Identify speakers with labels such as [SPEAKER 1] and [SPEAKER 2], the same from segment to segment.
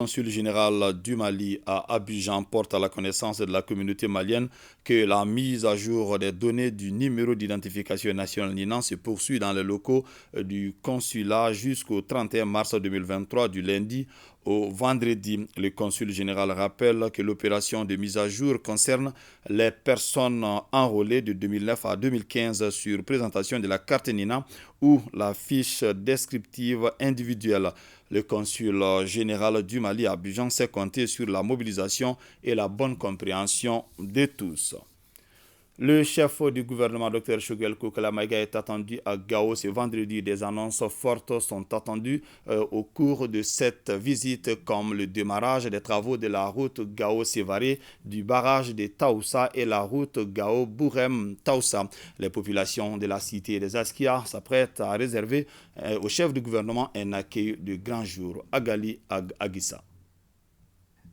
[SPEAKER 1] consul général du Mali à Abidjan porte à la connaissance de la communauté malienne que la mise à jour des données du numéro d'identification nationale NINA se poursuit dans les locaux du consulat jusqu'au 31 mars 2023 du lundi au vendredi. Le consul général rappelle que l'opération de mise à jour concerne les personnes enrôlées de 2009 à 2015 sur présentation de la carte NINA ou la fiche descriptive individuelle. Le consul général du Mali à Abidjan s'est compté sur la mobilisation et la bonne compréhension de tous. Le chef du gouvernement, Dr Choguel Kokala Maïga, est attendu à Gao ce vendredi. Des annonces fortes sont attendues au cours de cette visite, comme le démarrage des travaux de la route Gao-Sévaré, du barrage de Taoussa et la route Gao-Bourem-Taoussa. Les populations de la cité des Askia s'apprêtent à réserver au chef du gouvernement un accueil de grand jour. Agali Agissa.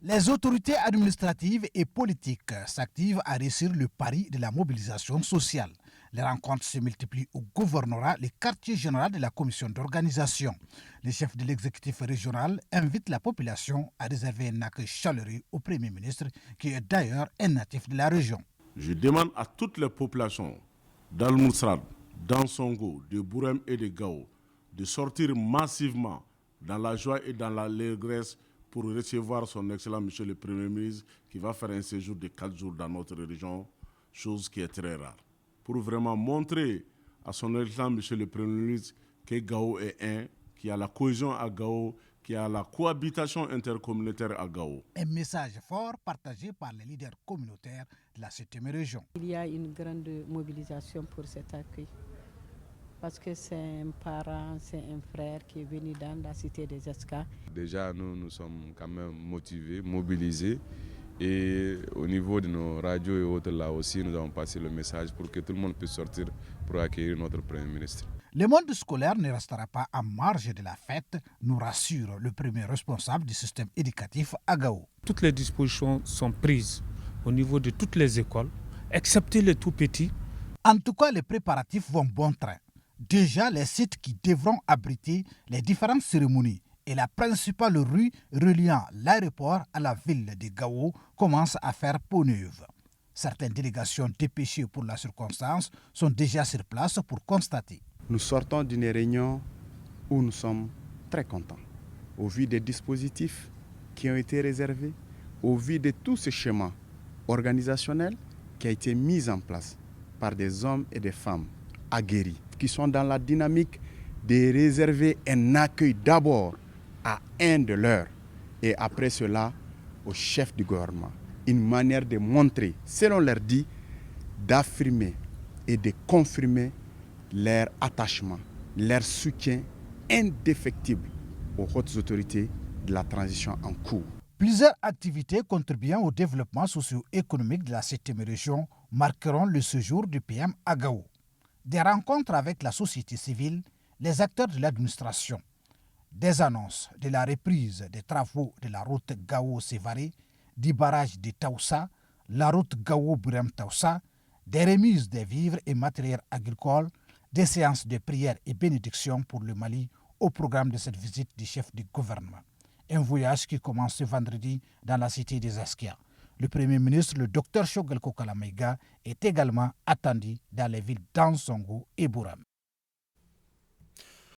[SPEAKER 2] Les autorités administratives et politiques s'activent à réussir le pari de la mobilisation sociale. Les rencontres se multiplient au gouvernorat, le quartier général de la commission d'organisation. Le chef de l'exécutif régional invite la population à réserver un accueil chaleureux au Premier ministre, qui est d'ailleurs un natif de la région.
[SPEAKER 3] Je demande à toutes les populations d'Al-Mousrad, d'Ansongo, de Bourem et de Gao de sortir massivement dans la joie et dans l'allégresse pour recevoir son excellent monsieur le Premier ministre qui va faire un séjour de 4 jours dans notre région, chose qui est très rare. Pour vraiment montrer à son excellent monsieur le Premier ministre que Gao est un, qu'il y a la cohésion à Gao, qu'il y a la cohabitation intercommunautaire à Gao.
[SPEAKER 2] Un message fort partagé par les leaders communautaires de la 7e région.
[SPEAKER 4] Il y a une grande mobilisation pour cet accueil. Parce que c'est un parent, c'est un frère qui est venu dans la cité des Escas.
[SPEAKER 5] Déjà, nous sommes quand même motivés, mobilisés. Et au niveau de nos radios et autres, là aussi, nous avons passé le message pour que tout le monde puisse sortir pour accueillir notre Premier ministre.
[SPEAKER 2] Le monde scolaire ne restera pas en marge de la fête, nous rassure le premier responsable du système éducatif à Gao.
[SPEAKER 6] Toutes les dispositions sont prises au niveau de toutes les écoles, excepté les tout petits.
[SPEAKER 2] En tout cas, les préparatifs vont bon train. Déjà, les sites qui devront abriter les différentes cérémonies et la principale rue reliant l'aéroport à la ville de Gao commencent à faire peau neuve. Certaines délégations dépêchées pour la circonstance sont déjà sur place pour constater.
[SPEAKER 7] Nous sortons d'une réunion où nous sommes très contents. Au vu des dispositifs qui ont été réservés, au vu de tout ce schéma organisationnel qui a été mis en place par des hommes et des femmes aguerris, qui sont dans la dynamique de réserver un accueil d'abord à un de leurs et après cela au chef du gouvernement. Une manière de montrer, selon leur dit, d'affirmer et de confirmer leur attachement, leur soutien indéfectible aux hautes autorités de la transition en cours.
[SPEAKER 2] Plusieurs activités contribuant au développement socio-économique de la 7e région marqueront le séjour du PM à Gao. Des rencontres avec la société civile, les acteurs de l'administration, des annonces de la reprise des travaux de la route Gao-Sévaré, du barrage de Taoussa, la route Gao-Bourem-Taoussa, des remises des vivres et matériels agricoles, des séances de prière et bénédiction pour le Mali au programme de cette visite du chef du gouvernement. Un voyage qui commence ce vendredi dans la cité des Askia. Le Premier ministre, le Dr Choguel Kokala Maïga, est également attendu dans les villes d'Ansongo et Bourem.